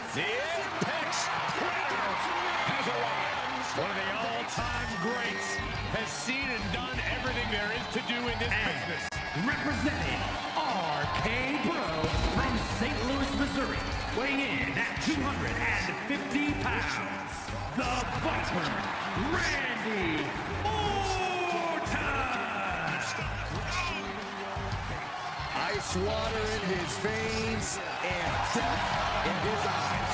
The Apex Predator has arrived. One of the all-time greats has seen and done everything there is to do in this business. Representing RK-Bro from St. Louis, Missouri, weighing in at 250 pounds, the Viper, Randy Orton! Ice water in his veins and death in his eyes.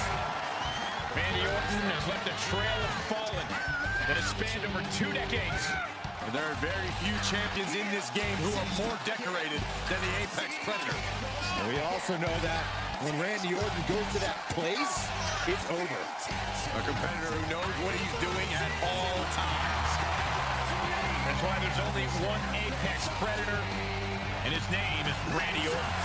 Randy Orton has left a trail of fallen that has spanned over 2 decades. And there are very few champions in this game who are more decorated than the Apex Predator. And we also know that when Randy Orton goes to that place, it's over. A competitor who knows what he's doing at all times. That's why there's only one Apex Predator, and his name is Randy Orton.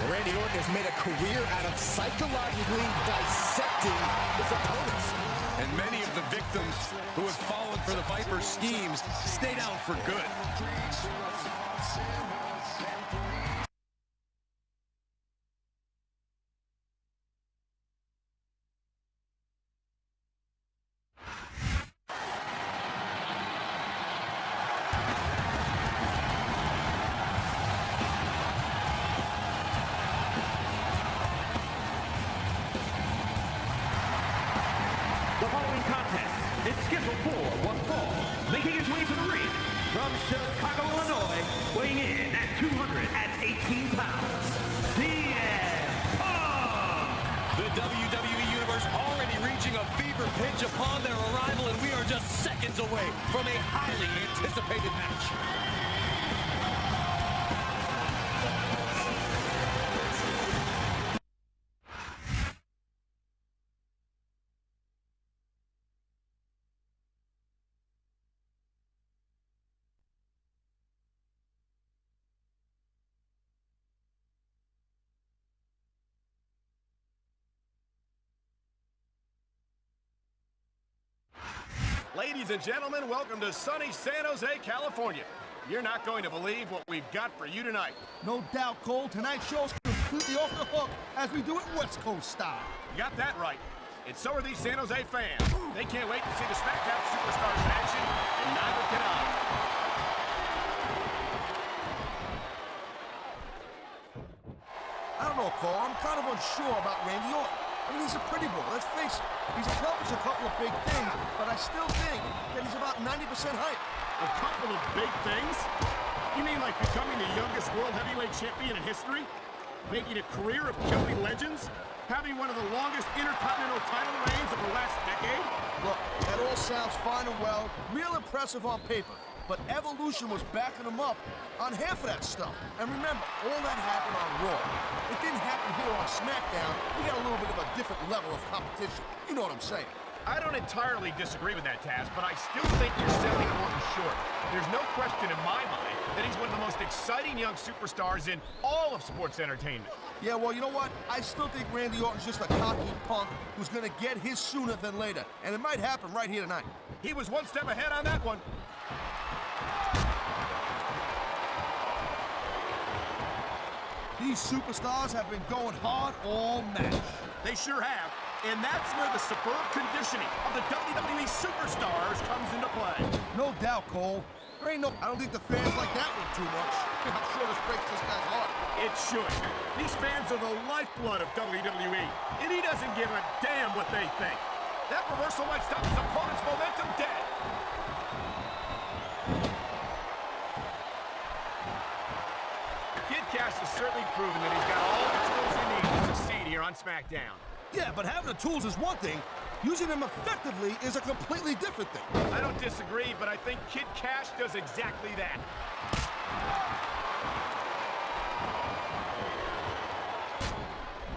Randy Orton has made a career out of psychologically dissecting his opponents. And many of the victims who have fallen for the Viper's schemes stay down for good. The following contest is scheduled for one fall, making his way to the ring from Chicago, Illinois, weighing in at 218 pounds, CM Punk! The WWE Universe already reaching a fever pitch upon their arrival, and we are just seconds away from a highly anticipated match. Ladies and gentlemen, welcome to sunny San Jose, California. You're not going to believe what we've got for you tonight. No doubt, Cole. Tonight's show's completely off the hook as we do it West Coast style. You got that right. And so are these San Jose fans. They can't wait to see the SmackDown superstars in action, and neither can I. I don't know, Cole. I'm kind of unsure about Randy Orton. I mean, he's a pretty boy, let's face it. He's accomplished a couple of big things, but I still think that he's about 90% hype. A couple of big things? You mean like becoming the youngest world heavyweight champion in history? Making a career of killing legends? Having one of the longest intercontinental title reigns of the last decade? Look, that all sounds fine and well, real impressive on paper. But Evolution was backing him up on half of that stuff. And remember, all that happened on Raw. It didn't happen here on SmackDown. We got a little bit of a different level of competition. You know what I'm saying? I don't entirely disagree with that, Taz, but I still think you're selling Orton short. There's no question in my mind that he's one of the most exciting young superstars in all of sports entertainment. Yeah, well, you know what? I still think Randy Orton's just a cocky punk who's gonna get his sooner than later. And it might happen right here tonight. He was one step ahead on that one. These superstars have been going hard all match. They sure have. And that's where the superb conditioning of the WWE superstars comes into play. No doubt, Cole. I don't think the fans like that one too much. I'm sure this breaks this guy's heart. It should. These fans are the lifeblood of WWE, and he doesn't give a damn what they think. That reversal might stop his opponent's momentum dead. Kid Cash has certainly proven that he's got all the tools he needs to succeed here on SmackDown. Yeah, but having the tools is one thing. Using them effectively is a completely different thing. I don't disagree, but I think Kid Cash does exactly that.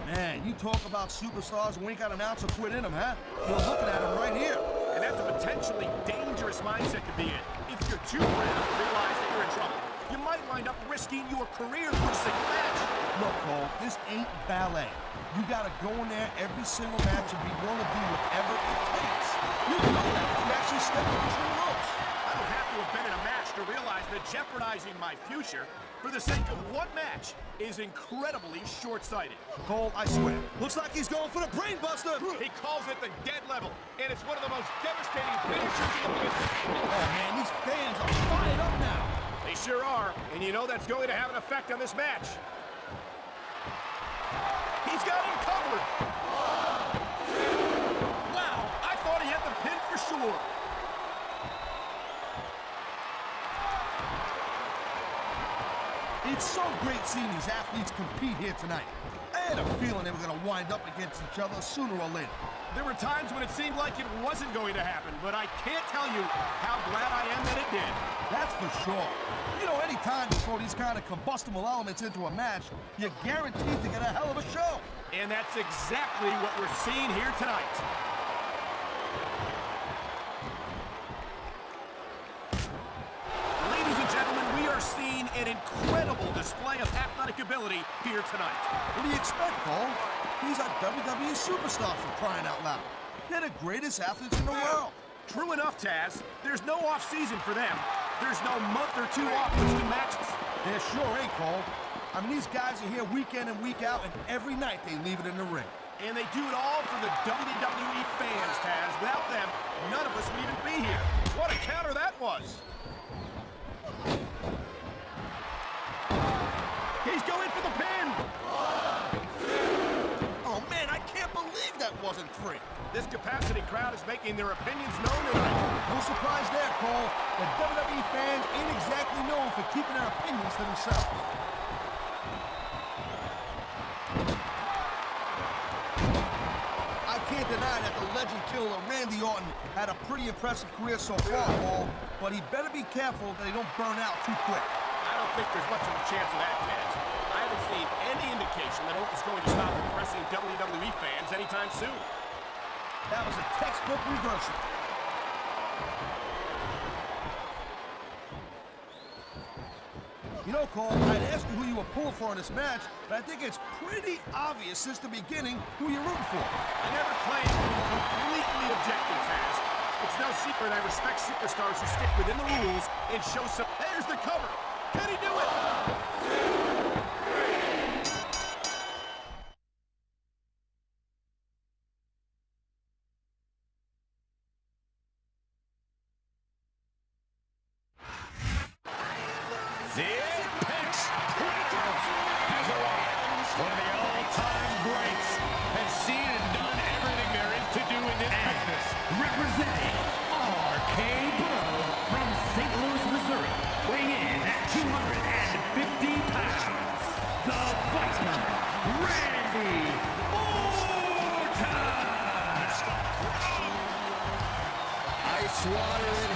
Man, you talk about superstars and we ain't got an ounce of quit in them, huh? You're looking at them right here. And that's a potentially dangerous mindset to be in. If you're too proud to realize that you're in trouble, you might wind up risking your career for a single match. Look, Cole, this ain't ballet. You gotta go in there every single match and be willing to do whatever it takes. step in between the ropes. I would have to have been in a match to realize that jeopardizing my future for the sake of one match is incredibly short-sighted. Cole, I swear, looks like he's going for the brain buster. He calls it the dead level, and it's one of the most devastating finishers in the business. Oh, man, these fans are fired up now. They sure are, and you know that's going to have an effect on this match. He's got him covered. Wow, I thought he had the pin for sure. It's so great seeing these athletes compete here tonight. I had a feeling they were going to wind up against each other sooner or later. There were times when it seemed like it wasn't going to happen, but I can't tell you how glad I am that it did. That's for sure. You know, any time you throw these kind of combustible elements into a match, you're guaranteed to get a hell of a show. And that's exactly what we're seeing here tonight. Ladies and gentlemen, we are seeing an incredible display of athletic ability here tonight. What do you expect, Cole? These are WWE superstars for crying out loud. They're the greatest athletes in the world. True enough, Taz. There's no off-season for them. There's no month or two off between matches. There sure ain't, Cole. I mean, these guys are here week in and week out, and every night they leave it in the ring. And they do it all for the WWE fans, Taz. Without them, none of us would even be here. What a counter that was. He's going for the pin. Oh, man, I can't believe that wasn't 3. This capacity crowd is making their opinions known tonight. No surprise there, Cole. The WWE fans ain't exactly known for keeping their opinions to themselves. I can't deny that the legend killer Randy Orton had a pretty impressive career so far, Cole, but he better be careful that he don't burn out too quick. I don't think there's much of a chance of that, Taz. I haven't seen any indication that Orton's going to stop impressing WWE fans anytime soon. That was a textbook reversal. You know, Cole, I'd ask you who you were pulling for in this match, but I think it's pretty obvious since the beginning who you're rooting for. I never claimed to be completely objective, Taz. It's no secret I respect superstars who stick within the rules and show some... There's the cover. Can he do it? The Apex Predators has arrived. One of the all-time greats has seen and done everything there is to do in this business. Representing RK Bro from St. Louis, Missouri, weighing in at 250 pounds, the Viper, Randy Orton! Ice water in